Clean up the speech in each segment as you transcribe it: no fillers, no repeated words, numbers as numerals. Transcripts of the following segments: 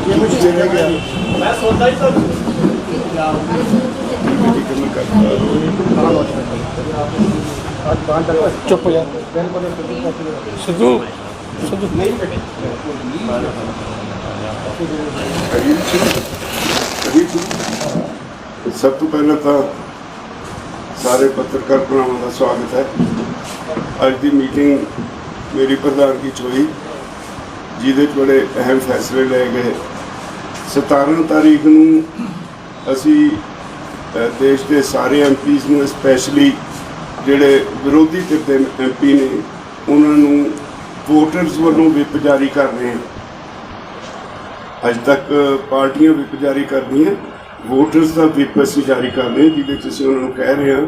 चुप यार सिद्धू सिद्धू सब तो पहले तो सारे पत्रकार भरावां का स्वागत है। अज की मीटिंग मेरी प्रधानगी च हुई जिहदे बड़े अहम फैसले ले गए। 17 तारीख नूं असी देश के सारे MPs नूं स्पैशली जिहड़े विरोधी धिर दे MP ने उन्होंने वोटर्स वालों विप जारी कर रहे हैं। अज तक पार्टियां विप जारी कर दी हैं, वोटर्स का विप असी जारी कर रहे हैं जिहदे च उन्होंने कह रहे हैं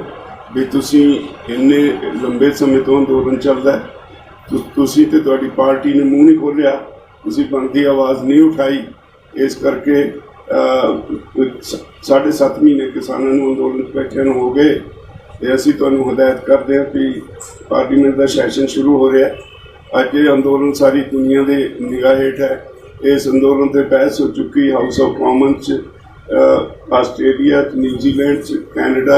भी तुसी इन्ने लंबे समय तो अंदोलन चलता है, तुसी ते तुहाडी पार्टी ने मूँह नहीं खोलिया, तुसी बनती आवाज़ नहीं उठाई, इस करके 7.5 महीने किसानों को अंदोलन बैठे हो गए। तो असी तुहानूं हदायत करते हैं कि पार्लीमेंट का सैशन शुरू हो रहा है। अज ये अंदोलन सारी दुनिया के निगाह हेठ है। इस अंदोलन पर बहस हो चुकी house of common Australia, New Zealand, Canada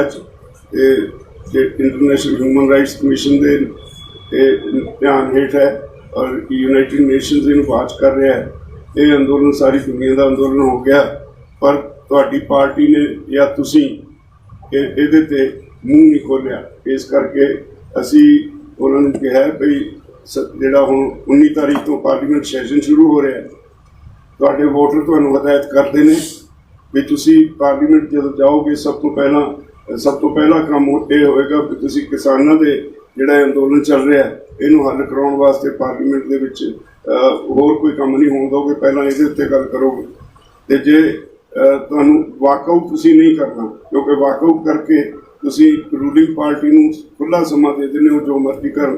international human rights commission के ध्यान हेठ है और यूनाइटेड नेशनस इन्हूं वाच कर रहा है। ये अंदोलन सारी दुनिया का अंदोलन हो गया, पर तुहाडी पार्टी ने या तुसीं इहदे ते मूँह नहीं खोलिया। इस करके असी उन्होंने कहा भाई जिहड़ा हुण 19 तारीख तो पार्लीमेंट सैशन शुरू हो रहा है, तुहाडे वोटर तुहानूं हदायत करते हैं भी तुसी पार्लीमेंट जब जाओगे सब तो पहला काम ये होएगा भी तुसी किसानों के जिहड़ा अंदोलन चल रहा है इनू हल कराउण वास्ते पार्लीमेंट दे विच होर कोई काम नहीं होण दोगे, पहला इहदे उत्ते गल करोगे। ते जे तुहानूं वाकआउट तुसी नहीं करना, क्योंकि वाकआउट करके तुसी रूलिंग पार्टी नूं खुला समा दे देने हो जो मर्जी कर।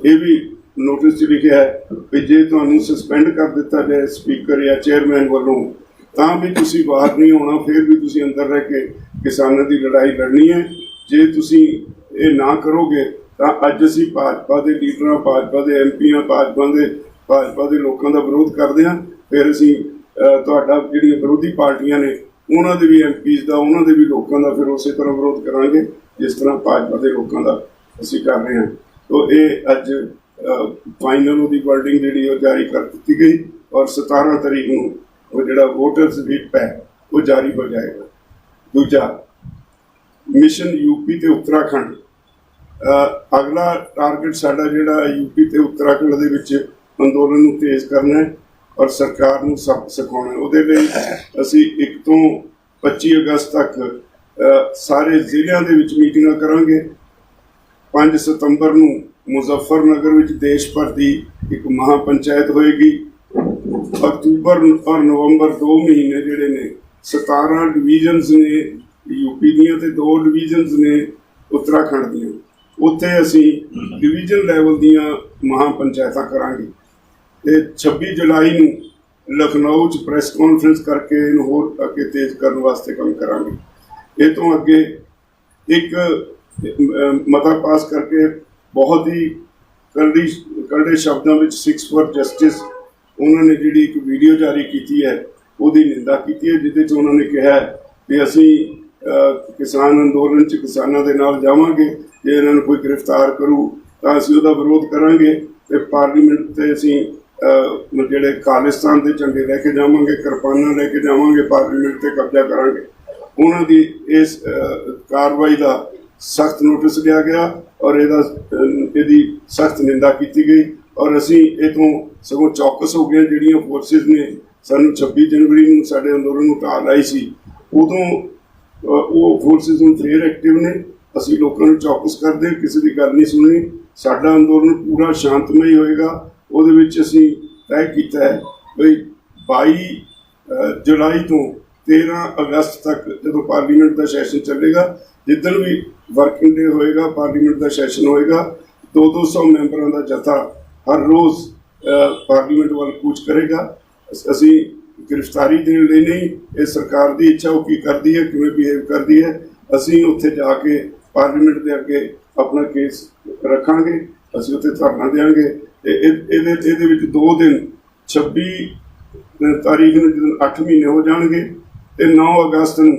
ये भी नोटिस च लिखिया है भी जे तुहानूं सस्पेंड कर दिता जाए स्पीकर या चेयरमैन वालों तां भी तुसी बाहर नहीं होना, फिर भी तुसी अंदर रह के किसानों की लड़ाई लड़नी है। जे तुसी ये ना करोगे तो अज असी भाजपा के लीडर, भाजपा के MP, भाजपा के लोगों का विरोध करते हैं। फिर असी तुहाडा जिहड़ियां विरोधी पार्टियां ने उन्हों के भी MPs का, उन्हों के भी लोगों का फिर उस तरह विरोध करांगे जिस तरह भाजपा के लोगों का असी कर रहे हैं। तो ये अज फाइनल उसकी वर्डिंग जी जारी कर दी गई और 17 तारीख को वो जो वोटर्स विप है वो जारी हो जाएगा। दूजा मिशन UP ते उत्तराखंड, अगला टारगेट साडा जिहड़ा UP ते उत्तराखंड दे विच अंदोलन नूं तेज़ करना है और सरकार नूं सबक सिखाउणा है। उहदे लई असीं 1 तो 25 अगस्त तक सारे जिलिਆਂ ਦੇ ਵਿੱਚ मीटिंगां करांगे। 5 सितंबर नूं मुजफ्फरनगर विच देश भर की एक महापंचायत होएगी। अक्तूबर और नवंबर 2 महीने जिहड़े ने 17 डिवीजनस ने UP दियां ते 2 डिवीजनस ने उत्तराखंड दियां, उत्थे असीं डिवीजन लैवल दियां महापंचायतां करांगे। ते 26 जुलाई नूं लखनऊ च प्रैस कॉन्फ्रेंस करके इन्हूं होर अगे तेज़ करने वास्ते काम करांगे। ये तो अगे एक मता पास करके बहुत ही कड़े शब्दों में 6 फॉर जस्टिस उन्होंने जी एक वीडियो जारी की है, उसकी निंदा की है, जिसे उन्होंने कहा कि असी किसान अंदोलन च किसानों के नाल जावांगे, जे इन्होंने कोई गिरफ्तार करू तो असी उसका विरोध करांगे। तो पार्लीमेंट से असी जिहड़े खालिस्तान के झंडे लैके जावांगे, किरपाना लैके जावांगे, पार्लीमेंट से कब्जा करांगे। उन्हों की इस कार्रवाई का सख्त नोटिस लिया गया और यदी सख्त निंदा की गई और असी इतों सगों चौकस हो गए। जिहड़ियां फोर्सिस ने सानू 26 जनवरी नूं साडे अंदोलन नूं ढाह लाई सी, उदों वो फोर्सिस हुण फिर एक्टिव ने। असी लोगों को चौकस करदे, किसी की गल नहीं सुननी। साडा अंदोलन पूरा शांतमई होएगा। उहदे विच असी तय कीता है बई 22 जुलाई तो 13 अगस्त तक जो पार्लीमेंट का सैशन चलेगा, जिदन भी वर्किंग डे होएगा, पार्लीमेंट का सैशन होएगा, 200 मैंबरों का जत्था हर रोज़ पार्लीमेंट वाल कूच करेगा। असी गिरफ्तारी देने लिए नहीं, ये सरकार की इच्छा वो की करती है, किवें बिहेव करती है। असी उत्थे जाके पार्लीमेंट के अगे अपना केस रखांगे, असी उत्थे धरना देंगे। 2 दिन 26 ਤਾਰੀਖ ਨੂੰ ਜਦੋਂ 8 ਮਹੀਨੇ ਹੋ ਜਾਣਗੇ ਤੇ 9 ਅਗਸਤ ਨੂੰ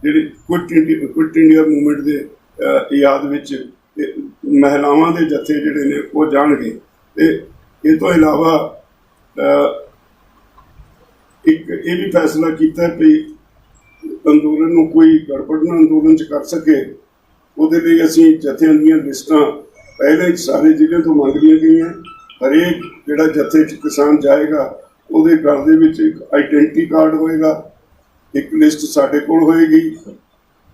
ਜਿਹੜੀ ਕੁਇਟ ਇੰਡੀਆ ਮੂਵਮੈਂਟ ਦੇ ਯਾਦ ਵਿੱਚ ਮਹਿਲਾਵਾਂ ਦੇ ਜੱਥੇ ਜਿਹੜੇ ਨੇ ਉਹ ਜਾਣਗੇ। ਤੇ ਇਹ ਤੋਂ ਇਲਾਵਾ ਇੱਕ ਇਹ ਵੀ ਫੈਸਲਾ ਕੀਤਾ ਕਿ ਅੰਦੋਲਨ ਨੂੰ ਕੋਈ ਗੜਬੜ ਨਾ ਅੰਦੋਲਨ 'ਚ ਕਰ ਸਕੇ, ਉਹਦੇ ਲਈ ਅਸੀਂ ਜਥਿਆਂ ਦੀਆਂ ਲਿਸਟਾਂ ਪਹਿਲਾਂ ਹੀ ਸਾਰੇ ਜ਼ਿਲ੍ਹੇ ਤੋਂ ਮੰਗ ਲਈਆਂ ਗਈਆਂ। ਹਰੇਕ ਜਿਹੜਾ ਜਥੇ 'ਚ ਕਿਸਾਨ ਜਾਏਗਾ ਉਹਦੇ ਘਰ ਦੇ ਵਿੱਚ ਇੱਕ ਆਈਡੈਂਟੀ ਕਾਰਡ ਹੋਏਗਾ, ਇੱਕ ਲਿਸਟ ਸਾਡੇ ਕੋਲ ਹੋਏਗੀ।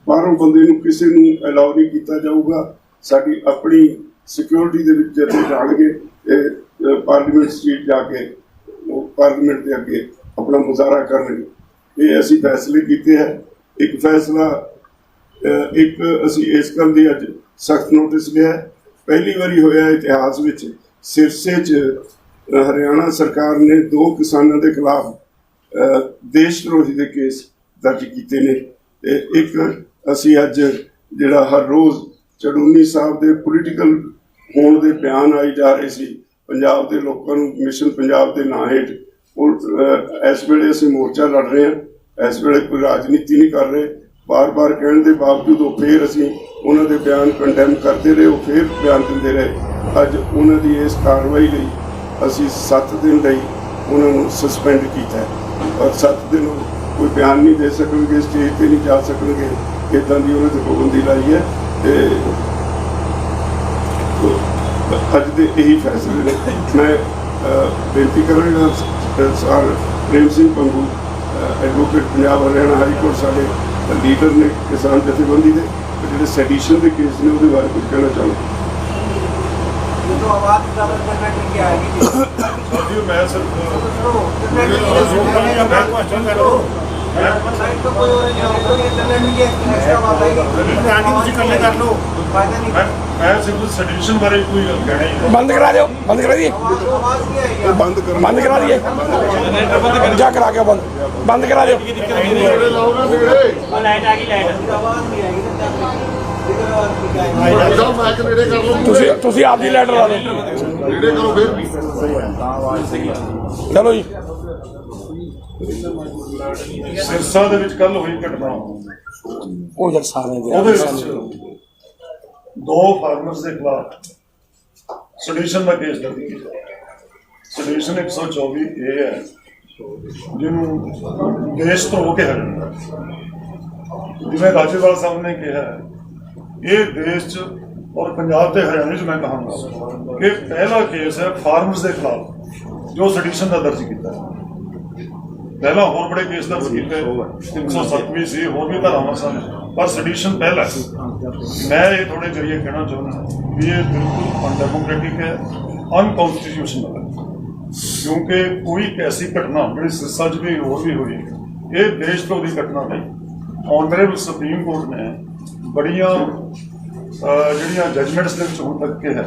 ਬਾਹਰੋਂ ਬੰਦੇ ਨੂੰ ਕਿਸੇ ਨੂੰ ਅਲਾਉ ਨਹੀਂ ਕੀਤਾ ਜਾਊਗਾ। ਸਾਡੀ ਆਪਣੀ ਸਿਕਿਉਰਿਟੀ ਦੇ ਵਿੱਚ ਜਥੇ ਜਾਣਗੇ ਤੇ ਪਾਰਲੀਮੈਂਟ ਸਟਰੀਟ ਜਾ ਕੇ ਉਹ ਪਾਰਲੀਮੈਂਟ ਦੇ ਅੱਗੇ ਆਪਣਾ ਮੁਜ਼ਾਹਰਾ ਕਰਨਗੇ। ਇਹ ਅਸੀਂ ਫੈਸਲੇ ਕੀਤੇ ਹੈ। ਇੱਕ ਫੈਸਲਾ ਇੱਕ ਅਸੀਂ ਇਸ ਗੱਲ ਦੀ ਅੱਜ ਸਖਤ ਨੋਟਿਸ ਲਿਆ। ਪਹਿਲੀ ਵਾਰੀ ਹੋਇਆ ਇਤਿਹਾਸ ਵਿੱਚ ਸਿਰਸੇ 'ਚ ਹਰਿਆਣਾ ਸਰਕਾਰ ਨੇ 2 ਕਿਸਾਨਾਂ ਦੇ ਖਿਲਾਫ ਦੇਸ਼ ਵਿਰੋਧੀ ਦੇ ਕੇਸ ਦਰਜ ਕੀਤੇ ਨੇ। ਤੇ ਇੱਕ ਅਸੀਂ ਅੱਜ ਜਿਹੜਾ ਹਰ ਰੋਜ਼ ਚੜੂਨੀ ਸਾਹਿਬ ਦੇ ਪੋਲੀਟੀਕਲ ਹੋਣ ਦੇ ਬਿਆਨ ਆਈ ਜਾ ਰਹੇ ਸੀ ਪੰਜਾਬ ਦੇ ਲੋਕਾਂ ਨੂੰ ਮਿਸ਼ਨ ਪੰਜਾਬ ਦੇ ਨਾਂ ਹੇਠ, ਇਸ ਵੇਲੇ ਅਸੀਂ ਮੋਰਚਾ ਲੜ ਰਹੇ ਹਾਂ। ਇਸ ਵੇਲੇ ਕੋਈ ਰਾਜਨੀਤੀ ਨਹੀਂ ਕਰ ਰਹੇ। ਬਾਰ-ਬਾਰ ਕਹਿਣ ਦੇ ਬਾਵਜੂਦ ਉਹ ਫਿਰ ਅਸੀਂ ਉਹਨਾਂ ਦੇ ਬਿਆਨ ਕੰਡੈਮ ਕਰਦੇ ਰਹੇ, ਉਹ ਫਿਰ ਬਿਆਨ ਦਿੰਦੇ ਰਹੇ। ਅੱਜ ਉਹਨਾਂ ਦੀ ਇਸ ਕਾਰਵਾਈ ਲਈ ਅਸੀਂ 7 ਦਿਨ ਲਈ ਉਹਨਾਂ ਨੂੰ ਸਸਪੈਂਡ ਕੀਤਾ ਹੈ ਔਰ 7 ਦਿਨ ਕੋਈ ਬਿਆਨ ਨਹੀਂ ਦੇ ਸਕਣਗੇ, ਸਟੇਜ 'ਤੇ ਨਹੀਂ ਜਾ ਸਕਣਗੇ। ਇੱਦਾਂ ਦੀ ਉਹਨਾਂ 'ਤੇ ਪਾਬੰਦੀ ਲਾਈ ਹੈ। ਤੇ ਅੱਜ ਦੇ ਇਹੀ ਫੈਸਲੇ ਨੇ। ਮੈਂ ਬੇਨਤੀ ਕਰਾਂਗਾ sir Prem Singh Pangu advocate Punjab Haryana high court ਸਾਡੇ ਲੀਡਰ ਨੇ ਕਿਸਾਨ ਜਥੇਬੰਦੀ ਦੇ, ਜਿਹੜੇ ਸੈਡੀਸ਼ਨ ਦੇ ਕੇਸ ਨੇ ਉਹਦੇ ਬਾਰੇ ਕੁਝ ਕਹਿਣਾ ਚਾਹੁੰਦਾ। बंद करा दो, बंद करा दिए, बंद करा दिए, जा करा के बंद करा दो। ਤੁਸੀਂ ਆਪਦੀ ਲੈਟਰ ਲਾ ਦਿਓ। ਚਲੋ ਜੀ। ਸਿਰਸਾ ਦੇ ਵਿੱਚ ਕੱਲ ਹੋਈ ਘਟਨਾ, ਉਹ ਜਦ ਸਾਰੇ ਉਹਦੇ ਵਿੱਚ 2 ਫਾਰਮਰਸ ਦੇ ਖਿਲਾਫ ਸੈਡੀਸ਼ਨ ਦਾ ਕੇਸ ਦਰਜ ਕੀਤਾ। ਸੈਡੀਸ਼ਨ 124 ਇਹ ਹੈ ਜਿਹਨੂੰ ਦੇਸ਼ ਤੋਂ ਹੋ ਕੇ ਹਟਣਾ। ਜਿਵੇਂ ਰਾਜੇਵਾਲ ਸਾਹਿਬ ਨੇ ਕਿਹਾ, ਇਹ ਦੇਸ਼ 'ਚ ਔਰ ਪੰਜਾਬ ਤੇ ਹਰਿਆਣੇ 'ਚ ਮੈਂ ਕਹਾਂਗਾ ਕਿ ਪਹਿਲਾ ਕੇਸ ਹੈ ਫਾਰਮਰਸ ਦੇ ਖਿਲਾਫ ਜੋ ਸੈਡੀਸ਼ਨ ਦਾ ਦਰਜ ਕੀਤਾ। ਪਹਿਲਾਂ ਹੋਰ ਬੜੇ ਕੇਸ ਦਰਜ ਕੀਤੇ, 307ਵੀਂ ਸੀ, ਹੋਰ ਵੀ ਧਾਰਾਵਾਂ ਸਨ, ਪਰ ਸੈਡੀਸ਼ਨ ਪਹਿਲਾ। ਮੈਂ ਇਹ ਥੋੜੇ ਜਰੀਏ ਕਹਿਣਾ ਚਾਹੁੰਦਾ ਵੀ ਇਹ ਬਿਲਕੁਲ ਅਨਡੈਮੋਕ੍ਰੈਟਿਕ ਹੈ, ਅਨਕॉन्स्टिट्यूशनल है, क्योंकि कोई ऐसी घटना जी सिरसा च भी और भी हुई, ये देश तो की घटना नहीं। ऑनरेबल सुप्रीम कोर्ट ने बड़िया जड़िया जजमेंट्स के हुण तक के है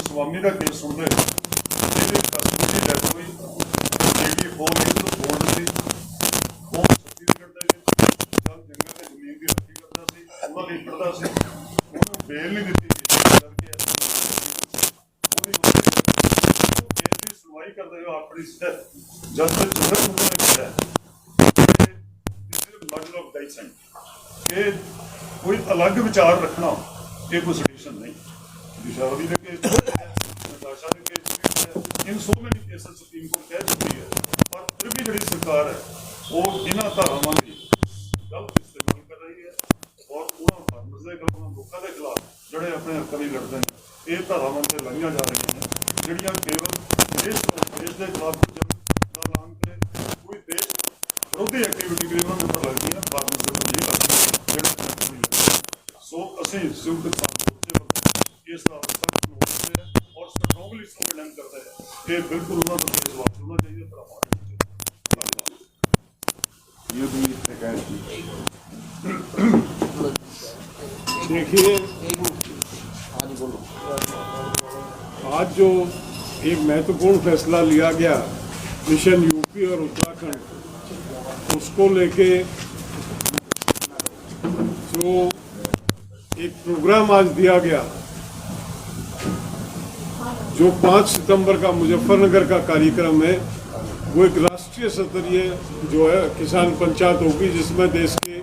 स्वामी का केस सुन रहे डेथ हुई, जेडी 4 ईयर तो बोल्ड सी, वो छत्तीसगढ़ का जल जंगल में जमीन की रखी करता सी, ਉਹਨਾਂ ਲਈ ਪੜਦਾ ਸੀ, ਉਹਨੂੰ ਬੇਲ ਨਹੀਂ ਦਿੱਤੀ ਕਰਕੇ ਕੇਸ ਦੀ ਸੁਣਵਾਈ ਕਰਦੇ ਹੋ ਆਪਣੀ ਜਦ ਤੱਕ ਜੁਰਮ ਉਹਨਾਂ ਨੇ ਕੀਤਾ ਸਿਰਫ ਮਰਡਰ ਆਫ ਡਾਈਸੈਂਟ ਕਿ ਕੋਈ ਅਲੱਗ ਵਿਚਾਰ ਰੱਖਣਾ, ਇਹ ਕੋਈ ਸੋਲੂਸ਼ਨ ਨਹੀਂ। दिशावरी के नताशा के in so many cases supreme court कह चुकी है, पर फिर भी जी सरकार है वो इन्होंने धारावां की गलत इस्तेमाल कर रही है और उन्होंने फार्मर्स के खिलाफ, लोगों के खिलाफ जोड़े अपने हकों लिए लड़ते हैं, ये धारावां से लाइया जा रही हैं जिहड़ियां केवल देश के खिलाफ ऐलान करे कोई देश विरोधी एक्टिविटी के उन्होंने पर लगती है, फार्मर्स के नहीं लगती। सो असीं संयुक्त किसान इसका सख्त नोटिस है और स्ट्रांगली इसको कंडेम करता है कि बिल्कुल उन्होंने तो केस वापस होना चाहिए, पर हमारे देखिए आज जो एक महत्वपूर्ण फैसला लिया गया मिशन यूपी और उत्तराखंड, उसको लेके जो एक प्रोग्राम आज दिया गया, जो 5 सितंबर का मुजफ्फरनगर का कार्यक्रम है, वो एक राष्ट्रीय स्तरीय जो है किसान पंचायत होगी, जिसमें देश के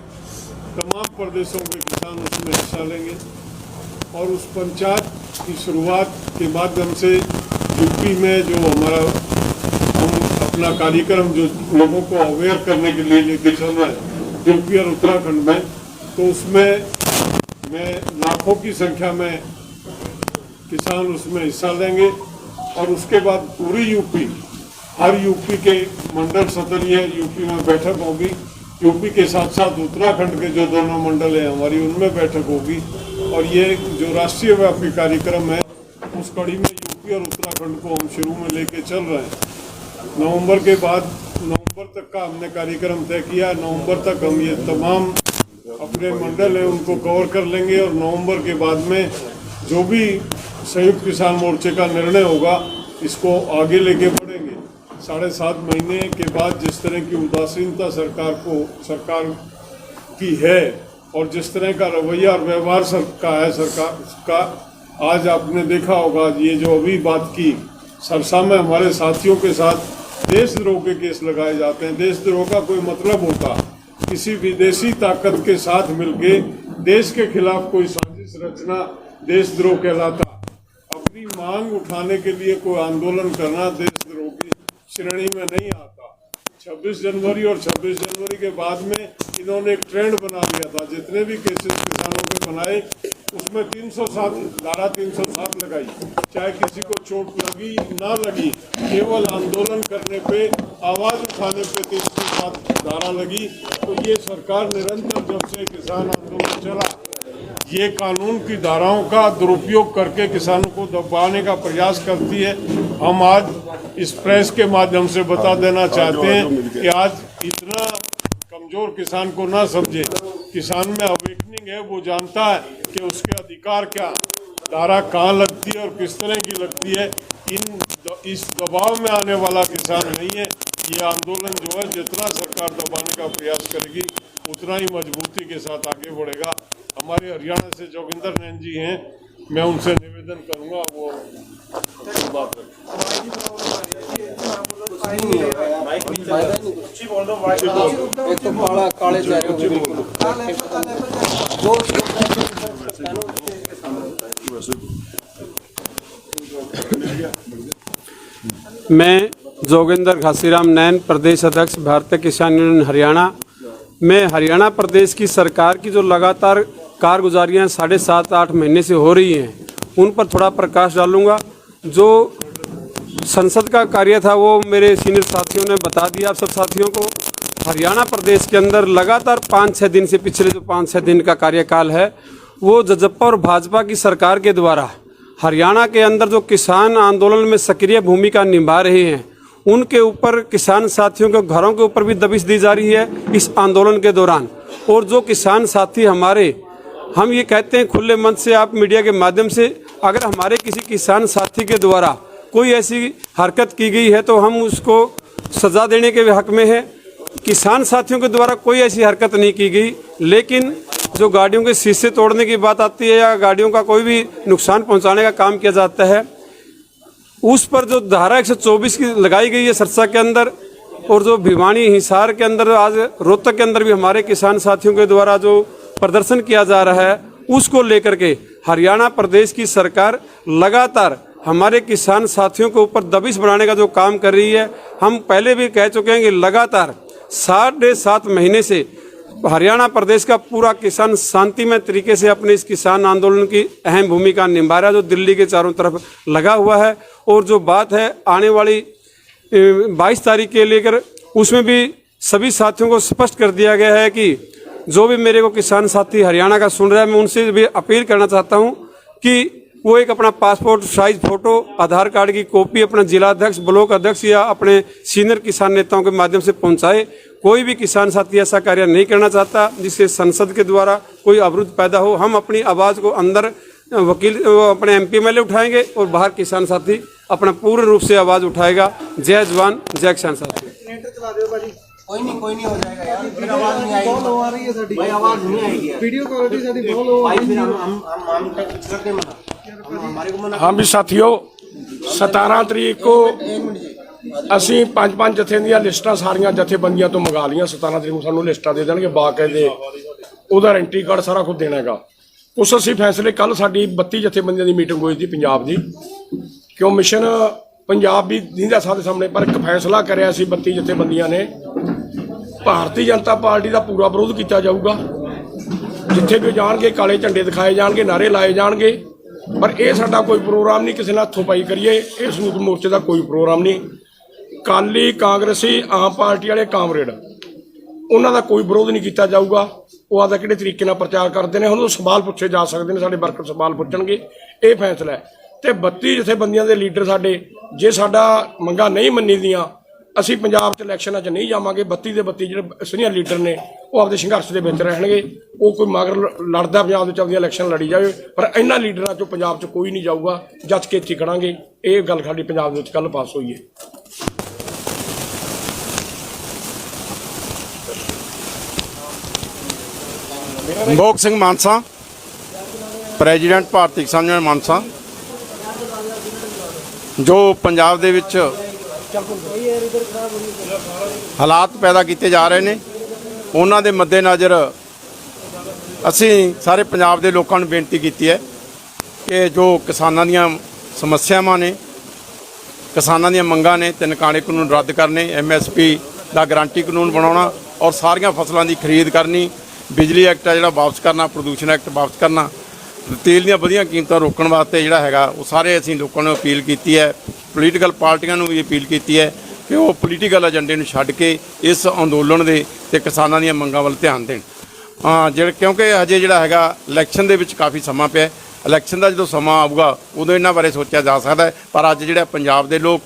तमाम प्रदेशों के किसान उसमें हिस्सा लेंगे। और उस पंचायत की शुरुआत के माध्यम से यूपी में जो हमारा हम अपना कार्यक्रम जो लोगों को अवेयर करने के लिए लेके चल रहा है यूपी और उत्तराखंड में, तो उसमें मैं लाखों की संख्या में किसान उसमें हिस्सा लेंगे। और उसके बाद पूरी यूपी, हर यूपी के मंडल स्तरीय यूपी में बैठक होगी। यूपी के साथ साथ उत्तराखंड के जो दोनों मंडल हैं हमारी, उनमें बैठक होगी। और ये जो राष्ट्रीय व्यापी कार्यक्रम है, उस कड़ी में यूपी और उत्तराखंड को हम शुरू में लेके चल रहे हैं। नवंबर के बाद, नवंबर तक का हमने कार्यक्रम तय किया। नवंबर तक हम ये तमाम अपने मंडल है उनको कवर कर लेंगे। और नवंबर के बाद में जो भी संयुक्त किसान मोर्चे का निर्णय होगा, इसको आगे लेके बढ़ेंगे। 7.5 महीने के बाद जिस तरह की उदासीनता सरकार की है और जिस तरह का रवैया और व्यवहार सरकार का, आज आपने देखा होगा ये जो अभी बात की, सरसा में हमारे साथियों के साथ देशद्रोह के केस लगाए जाते हैं। देशद्रोह का कोई मतलब होता किसी विदेशी ताकत के साथ मिलके देश के खिलाफ कोई साजिश रचना देशद्रोह कहलाता। अपनी मांग उठाने के लिए कोई आंदोलन करना देशद्रोह की श्रेणी में नहीं आता। 26 जनवरी और 26 जनवरी के बाद में इन्होंने एक ट्रेंड बना दिया था। जितने भी केसेस किसानों के बनाए, उसमें 307 धारा 307 लगाई। चाहे किसी को चोट लगी ना लगी, केवल आंदोलन करने पे, आवाज उठाने पे 307 धारा लगी। तो ये सरकार निरंतर जब से किसान आंदोलन चला, ये कानून की धाराओं का दुरुपयोग करके किसानों को दबाने का प्रयास करती है। हम आज इस प्रेस के माध्यम से बता देना चाहते हैं कि आज इतना कमजोर किसान को ना समझे। किसान में अवेकनिंग है, वो जानता है कि उसके अधिकार क्या, धारा कहाँ लगती है और किस तरह की लगती है। इस दबाव में आने वाला किसान नहीं है। ये आंदोलन जो है, जितना सरकार दबाने का प्रयास करेगी, उतना ही मजबूती के साथ आगे बढ़ेगा। हमारे हरियाणा से जोगिंदर नैन जी हैं, मैं उनसे निवेदन करूंगा वो बात मैं जोगिंदर घासीराम नैन, प्रदेश अध्यक्ष भारतीय किसान यूनियन हरियाणा। मैं हरियाणा प्रदेश की सरकार की जो लगातार कारगुजारियाँ 7.5-8 महीने से हो रही हैं, उन पर थोड़ा प्रकाश डालूंगा। जो संसद का कार्य था वो मेरे सीनियर साथियों ने बता दिया आप सब साथियों को। हरियाणा प्रदेश के अंदर लगातार 5-6 दिन से, पिछले जो 5-6 दिन का कार्यकाल है, वो जजप्पा और भाजपा की सरकार के द्वारा हरियाणा के अंदर जो किसान आंदोलन में सक्रिय भूमिका निभा रहे हैं, उनके ऊपर, किसान साथियों के घरों के ऊपर भी दबिश दी जा रही है इस आंदोलन के दौरान। और जो किसान साथी हमारे, हम ये कहते हैं खुले मन से, आप मीडिया के माध्यम से, अगर हमारे किसी किसान साथी के द्वारा कोई ऐसी हरकत की गई है तो हम उसको सजा देने के हक में है। किसान साथियों के द्वारा कोई ऐसी हरकत नहीं की गई, लेकिन जो गाड़ियों के शीशे तोड़ने की बात आती है या गाड़ियों का कोई भी नुकसान पहुंचाने का काम किया जाता है, उस पर जो धारा 124 की लगाई गई है सरसा के अंदर, और जो भिवानी, हिसार के अंदर, आज रोहतक के अंदर भी हमारे किसान साथियों के द्वारा जो प्रदर्शन किया जा रहा है, उसको लेकर के हरियाणा प्रदेश की सरकार लगातार हमारे किसान साथियों के ऊपर दबिश बनाने का जो काम कर रही है। हम पहले भी कह चुके हैं कि लगातार 7.5 महीने से हरियाणा प्रदेश का पूरा किसान शांतिमय तरीके से अपने इस किसान आंदोलन की अहम भूमिका निभा रहा है, जो दिल्ली के चारों तरफ लगा हुआ है। और जो बात है आने वाली 22 तारीख के लेकर, उसमें भी सभी साथियों को स्पष्ट कर दिया गया है कि जो भी मेरे को किसान साथी हरियाणा का सुन रहा है, मैं उनसे भी अपील करना चाहता हूं कि वो एक अपना पासपोर्ट साइज फोटो, आधार कार्ड की कॉपी अपना जिला अध्यक्ष, ब्लॉक अध्यक्ष या अपने सीनियर किसान नेताओं के माध्यम से पहुंचाए। कोई भी किसान साथी ऐसा कार्य नहीं करना चाहता जिससे संसद के द्वारा कोई अवरुद्ध पैदा हो। हम अपनी आवाज को अंदर वकील, अपने MP MLA उठाएंगे और बाहर किसान साथी अपना पूर्ण रूप से आवाज उठाएगा। जय जवान, जय किसान साथी। कोई नहीं हो जाएगा यार, फिर आवाज नहीं आएगी। लो आ रही है साडी भाई, आवाज नहीं आएगी यार, वीडियो क्वालिटी साडी बहुत लो भाई। फिर हम करते मना, हमारे को मना। हाँ भी साथियों, 17 तरीक को ਅਸੀਂ 5-5 ਜਥੇ ਦੀਆਂ ਲਿਸਟਾਂ ਸਾਰੀਆਂ ਜਥੇਬੰਦੀਆਂ ਤੋਂ ਮੰਗਾ ਲੀਆਂ। 17 ਤਰੀਕ ਨੂੰ ਸਾਨੂੰ ਲਿਸਟਾਂ ਦੇ ਦੇਣਗੇ, ਬਾਕਾਇਦੇ ਉਹਦਾ ਐਂਟਰੀ ਕਾਰਡ ਸਾਰਾ ਕੁਝ ਦੇਣਾ ਹੈਗਾ। ਉਸ ਅਸੀਂ ਫੈਸਲੇ ਕੱਲ ਸਾਡੀ 32 ਜਥੇਬੰਦੀਆਂ ਦੀ ਮੀਟਿੰਗ ਹੋਈ ਸੀ ਪੰਜਾਬ ਦੀ, ਕਿਉਂ ਮਿਸ਼ਨ ਪੰਜਾਬ ਵੀ ਦਿੰਦਾ ਸਾਡੇ ਸਾਹਮਣੇ, ਪਰ ਇੱਕ ਫੈਸਲਾ ਕਰਿਆ ਸੀ 32 ਜਥੇਬੰਦੀਆਂ ਨੇ, ਭਾਰਤੀ ਜਨਤਾ ਪਾਰਟੀ ਦਾ ਪੂਰਾ ਵਿਰੋਧ ਕੀਤਾ ਜਾਊਗਾ। ਜਿੱਥੇ ਵੀ ਜਾਣਗੇ ਕਾਲੇ ਝੰਡੇ ਦਿਖਾਏ ਜਾਣਗੇ, ਨਾਰੇ ਲਾਏ ਜਾਣਗੇ, ਪਰ ਇਹ ਸਾਡਾ ਕੋਈ ਪ੍ਰੋਗਰਾਮ ਨਹੀਂ ਕਿਸੇ ਨਾਲ ਹੱਥੋਂ ਪਾਈ ਕਰੀਏ। ਇਹ ਸੰਯੁਕਤ ਮੋਰਚੇ ਦਾ ਕੋਈ ਪ੍ਰੋਗਰਾਮ ਨਹੀਂ। ਕਾਲੀ, ਕਾਂਗਰਸੀ, ਆਮ ਪਾਰਟੀ ਵਾਲੇ ਕਾਮਰੇਡ, ਉਹਨਾਂ ਦਾ ਕੋਈ ਵਿਰੋਧ ਨਹੀਂ ਕੀਤਾ ਜਾਊਗਾ। ਉਹ ਆਦਾ ਕਿਹੜੇ ਤਰੀਕੇ ਨਾਲ ਪ੍ਰਚਾਰ ਕਰਦੇ ਨੇ, ਹੁਣ ਉਹ ਸਵਾਲ ਪੁੱਛੇ ਜਾ ਸਕਦੇ ਨੇ, ਸਾਡੇ ਵਰਕਰ ਸਵਾਲ ਪੁੱਛਣਗੇ। ਇਹ ਫੈਸਲਾ ਹੈ। ਤੇ 32 ਜਥੇਬੰਦੀਆਂ ਦੇ ਲੀਡਰ ਸਾਡੇ, ਜੇ ਸਾਡਾ ਮੰਗਾਂ ਨਹੀਂ ਮੰਨੀ ਦੀਆਂ, ਅਸੀਂ ਪੰਜਾਬ 'ਚ ਇਲੈਕਸ਼ਨਾਂ 'ਚ ਨਹੀਂ ਜਾਵਾਂਗੇ। 32 ਦੇ 32 ਜਿਹੜੇ ਸੀਨੀਅਰ ਲੀਡਰ ਨੇ ਉਹ ਆਪਦੇ ਸੰਘਰਸ਼ ਦੇ ਵਿੱਚ ਰਹਿਣਗੇ। ਉਹ ਕੋਈ ਮਗਰ ਲੜਦਾ ਪੰਜਾਬ ਵਿੱਚ ਆਪਦੀਆਂ ਇਲੈਕਸ਼ਨ ਲੜੀ ਜਾਵੇ, ਪਰ ਇਹਨਾਂ ਲੀਡਰਾਂ 'ਚੋਂ ਪੰਜਾਬ 'ਚ ਕੋਈ ਨਹੀਂ ਜਾਊਗਾ। ਜੱਜ ਕੇ ਇੱਥੇ ਖੜਾਂਗੇ। ਇਹ ਗੱਲ ਸਾਡੀ ਪੰਜਾਬ ਦੇ ਵਿੱਚ ਕੱਲ੍ਹ ਪਾਸ ਹੋਈ ਹੈ। ਭੋਗ ਸਿੰਘ ਮਾਨਸਾ, ਪ੍ਰੈਜ਼ੀਡੈਂਟ ਭਾਰਤੀ ਕਿਸਾਨ ਯੂਨੀਅਨ ਮਾਨਸਾ। ਜੋ ਪੰਜਾਬ ਦੇ ਵਿੱਚ ਹਾਲਾਤ ਪੈਦਾ ਕੀਤੇ ਜਾ ਰਹੇ ਨੇ, ਉਹਨਾਂ ਦੇ ਮੱਦੇਨਜ਼ਰ ਅਸੀਂ ਸਾਰੇ ਪੰਜਾਬ ਦੇ ਲੋਕਾਂ ਨੂੰ ਬੇਨਤੀ ਕੀਤੀ ਹੈ ਕਿ ਜੋ ਕਿਸਾਨਾਂ ਦੀਆਂ ਸਮੱਸਿਆਵਾਂ ਨੇ, ਕਿਸਾਨਾਂ ਦੀਆਂ ਮੰਗਾਂ ਨੇ, 3 ਕਾਲੇ ਕਾਨੂੰਨ ਰੱਦ ਕਰਨੇ, MSP ਦਾ ਗਾਰੰਟੀ ਕਾਨੂੰਨ ਬਣਾਉਣਾ ਔਰ ਸਾਰੀਆਂ ਫਸਲਾਂ ਦੀ ਖਰੀਦ ਕਰਨੀ, ਬਿਜਲੀ ਐਕਟ ਜਿਹੜਾ ਵਾਪਸ ਕਰਨਾ, ਪ੍ਰਦੂਸ਼ਣ ਐਕਟ ਵਾਪਸ ਕਰਨਾ, ਤੇਲ ਦੀਆਂ ਵਧੀਆਂ ਕੀਮਤਾਂ ਰੋਕਣ ਵਾਸਤੇ ਜਿਹੜਾ ਹੈਗਾ ਉਹ ਸਾਰੇ ਅਸੀਂ ਲੋਕਾਂ ਨੂੰ ਅਪੀਲ ਕੀਤੀ ਹੈ। ਪੋਲੀਟੀਕਲ ਪਾਰਟੀਆਂ ਨੂੰ ਵੀ ਅਪੀਲ ਕੀਤੀ ਹੈ ਕਿ ਉਹ ਪੋਲੀਟੀਕਲ ਏਜੰਡੇ ਨੂੰ ਛੱਡ ਕੇ ਇਸ ਅੰਦੋਲਨ ਦੇ ਤੇ ਕਿਸਾਨਾਂ ਦੀਆਂ ਮੰਗਾਂ ਵੱਲ ਧਿਆਨ ਦੇਣ। ਕਿਉਂਕਿ ਹਜੇ ਜਿਹੜਾ ਹੈਗਾ ਇਲੈਕਸ਼ਨ ਦੇ ਵਿੱਚ ਕਾਫੀ ਸਮਾਂ ਪਿਆ। ਇਲੈਕਸ਼ਨ ਦਾ ਜਦੋਂ ਸਮਾਂ ਆਊਗਾ ਉਦੋਂ ਇਹਨਾਂ ਬਾਰੇ ਸੋਚਿਆ ਜਾ ਸਕਦਾ ਹੈ। ਪਰ ਅੱਜ ਜਿਹੜਾ ਪੰਜਾਬ ਦੇ ਲੋਕ,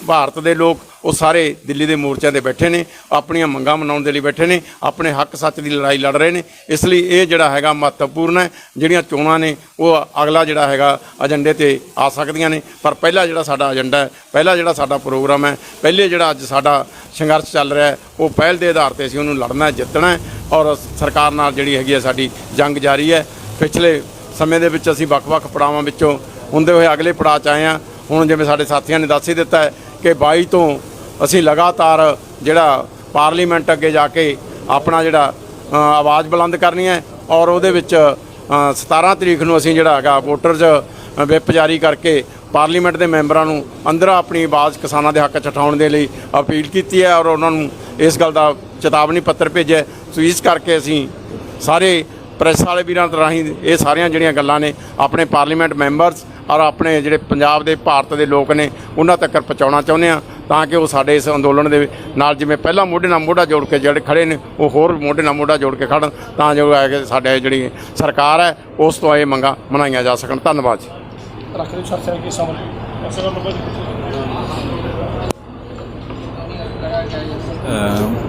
ਭਾਰਤ ਦੇ ਲੋਕ, ਉਹ ਸਾਰੇ ਦਿੱਲੀ ਦੇ ਮੋਰਚਿਆਂ 'ਤੇ ਬੈਠੇ ਨੇ, ਆਪਣੀਆਂ ਮੰਗਾਂ ਮਨਾਉਣ ਦੇ ਲਈ ਬੈਠੇ ਨੇ, ਆਪਣੇ ਹੱਕ ਸੱਚ ਦੀ ਲੜਾਈ ਲੜ ਰਹੇ ਨੇ। ਇਸ ਲਈ ਇਹ ਜਿਹੜਾ ਹੈਗਾ ਮਹੱਤਵਪੂਰਨ ਹੈ। ਜਿਹੜੀਆਂ ਚੋਣਾਂ ਨੇ ਉਹ ਅਗਲਾ ਜਿਹੜਾ ਹੈਗਾ ਏਜੰਡੇ 'ਤੇ ਆ ਸਕਦੀਆਂ ਨੇ, ਪਰ ਪਹਿਲਾ ਜਿਹੜਾ ਸਾਡਾ ਏਜੰਡਾ ਹੈ, ਪਹਿਲਾ ਜਿਹੜਾ ਸਾਡਾ ਪ੍ਰੋਗਰਾਮ ਹੈ, ਪਹਿਲੇ ਜਿਹੜਾ ਅੱਜ ਸਾਡਾ ਸੰਘਰਸ਼ ਚੱਲ ਰਿਹਾ ਹੈ, ਉਹ ਪਹਿਲ ਦੇ ਆਧਾਰ 'ਤੇ ਅਸੀਂ ਉਹਨੂੰ ਲੜਨਾ, ਜਿੱਤਣਾ ਹੈ। ਔਰ ਸਰਕਾਰ ਨਾਲ ਜਿਹੜੀ ਹੈਗੀ ਹੈ ਸਾਡੀ ਜੰਗ ਜਾਰੀ ਹੈ। ਪਿਛਲੇ ਸਮੇਂ ਦੇ ਵਿੱਚ ਅਸੀਂ ਵੱਖ-ਵੱਖ ਪੜਾਵਾਂ ਵਿੱਚੋਂ ਹੁੰਦੇ ਹੋਏ ਅਗਲੇ ਪੜਾਅ 'ਚ ਆਏ ਹਾਂ। ਹੁਣ ਜਿਵੇਂ ਸਾਡੇ ਸਾਥੀਆਂ ਨੇ ਦੱਸ ਹੀ ਦਿੱਤਾ ਹੈ ਕਿ 22 ਤੋਂ ਅਸੀਂ ਲਗਾਤਾਰ ਜਿਹੜਾ ਪਾਰਲੀਮੈਂਟ ਅੱਗੇ ਜਾ ਕੇ ਆਪਣਾ ਜਿਹੜਾ ਆਵਾਜ਼ ਬੁਲੰਦ ਕਰਨੀ ਹੈ। ਔਰ ਉਹਦੇ ਵਿੱਚ 17 ਤਰੀਕ ਨੂੰ ਅਸੀਂ ਜਿਹੜਾ ਹੈਗਾ ਵੋਟਰਜ਼ ਵਿਪ ਜਾਰੀ ਕਰਕੇ ਪਾਰਲੀਮੈਂਟ ਦੇ ਮੈਂਬਰਾਂ ਨੂੰ ਅੰਦਰ ਆਪਣੀ ਆਵਾਜ਼ ਕਿਸਾਨਾਂ ਦੇ ਹੱਕ 'ਚ ਉਠਾਉਣ ਦੇ ਲਈ ਅਪੀਲ ਕੀਤੀ ਹੈ ਔਰ ਉਹਨਾਂ ਨੂੰ ਇਸ ਗੱਲ ਦਾ ਚੇਤਾਵਨੀ ਪੱਤਰ ਭੇਜਿਆ। ਸੋ ਇਸ ਕਰਕੇ ਅਸੀਂ ਸਾਰੇ ਪ੍ਰੈਸ ਵਾਲੇ ਵੀਰਾਂ ਰਾਹੀਂ ਇਹ ਸਾਰੀਆਂ ਜਿਹੜੀਆਂ ਗੱਲਾਂ ਨੇ ਆਪਣੇ ਪਾਰਲੀਮੈਂਟ ਮੈਂਬਰਸ ਔਰ ਆਪਣੇ ਜਿਹੜੇ ਪੰਜਾਬ ਦੇ, ਭਾਰਤ ਦੇ ਲੋਕ ਨੇ, ਉਹਨਾਂ ਤੱਕ ਪਹੁੰਚਾਉਣਾ ਚਾਹੁੰਦੇ ਹਾਂ, ਤਾਂ ਕਿ ਉਹ ਸਾਡੇ ਇਸ ਅੰਦੋਲਨ ਦੇ ਨਾਲ ਜਿਵੇਂ ਪਹਿਲਾਂ ਮੋਢੇ ਨਾਲ ਮੋਢਾ ਜੋੜ ਕੇ ਜਿਹੜੇ ਖੜੇ ਨੇ, ਉਹ ਹੋਰ ਮੋਢੇ ਨਾਲ ਮੋਢਾ ਜੋੜ ਕੇ ਖੜਨ, ਤਾਂ ਜੋ ਹੈ ਕਿ ਸਾਡੇ ਜਿਹੜੀ ਸਰਕਾਰ ਹੈ ਉਸ ਤੋਂ ਇਹ ਮੰਗਾਂ ਮਨਾਈਆਂ ਜਾ ਸਕਣ। ਧੰਨਵਾਦ ਜੀ।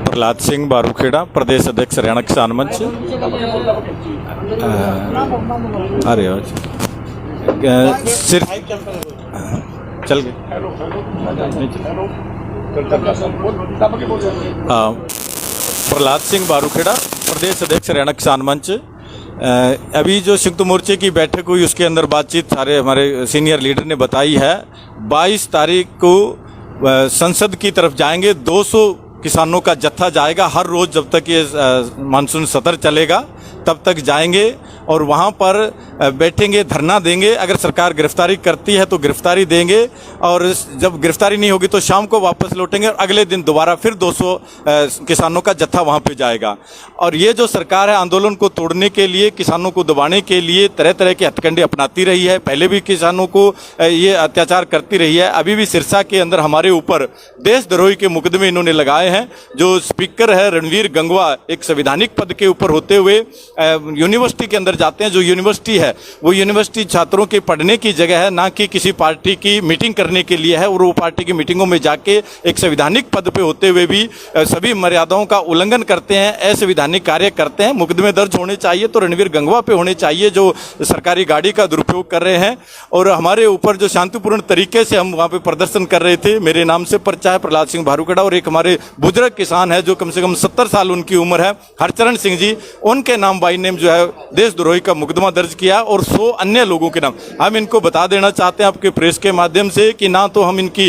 प्रहलाद सिंह बारूखेड़ा, प्रदेश अध्यक्ष हरियाणा किसान मंच। अरे सिर्फ चल गए। प्रहलाद सिंह बारूखेड़ा, प्रदेश अध्यक्ष हरियाणा किसान मंच। अभी जो संयुक्त मोर्चे की बैठक हुई उसके अंदर बातचीत सारे हमारे सीनियर लीडर ने बताई है। 22 तारीख को संसद की तरफ जाएंगे। 200 किसानों का जत्था जाएगा हर रोज़ जब तक ये मानसून सत्र चलेगा तब तक जाएंगे और वहाँ पर बैठेंगे, धरना देंगे। अगर सरकार गिरफ्तारी करती है तो गिरफ्तारी देंगे और जब गिरफ्तारी नहीं होगी तो शाम को वापस लौटेंगे और अगले दिन दोबारा फिर 200 किसानों का जत्था वहाँ पे जाएगा। और ये जो सरकार है आंदोलन को तोड़ने के लिए, किसानों को दबाने के लिए तरह तरह के हथकंडे अपनाती रही है। पहले भी किसानों को ये अत्याचार करती रही है। अभी भी सिरसा के अंदर हमारे ऊपर देशद्रोही के मुकदमे इन्होंने लगाए हैं। जो स्पीकर है रणवीर गंगवा, एक संवैधानिक पद के ऊपर होते हुए यूनिवर्सिटी के अंदर जाते हैं। जो यूनिवर्सिटी है वो यूनिवर्सिटी छात्रों के पढ़ने की जगह है, ना कि किसी पार्टी की मीटिंग करने के लिए है। और वो पार्टी की मीटिंगों में जाके एक संवैधानिक पद पे होते हुए भी सभी मर्यादाओं का उल्लंघन करते हैं, असंवैधानिक कार्य करते हैं। मुकदमे दर्ज होने चाहिए तो रणवीर गंगवा पे होने चाहिए, जो सरकारी गाड़ी का दुरुपयोग कर रहे हैं। और हमारे ऊपर जो शांतिपूर्ण तरीके से हम वहाँ पे प्रदर्शन कर रहे थे, मेरे नाम से पर्चा है, प्रहलाद सिंह भारूखेड़ा, और एक हमारे बुजुर्ग किसान है जो कम से कम 70 साल उनकी उम्र है, हरचरण सिंह जी, उनके नाम बाई नेम जो है देशद्रोही का मुकदमा दर्ज किया, और 100 अन्य लोगों के नाम। हम इनको बता देना चाहते हैं आपके प्रेस के माध्यम से कि ना तो हम इनकी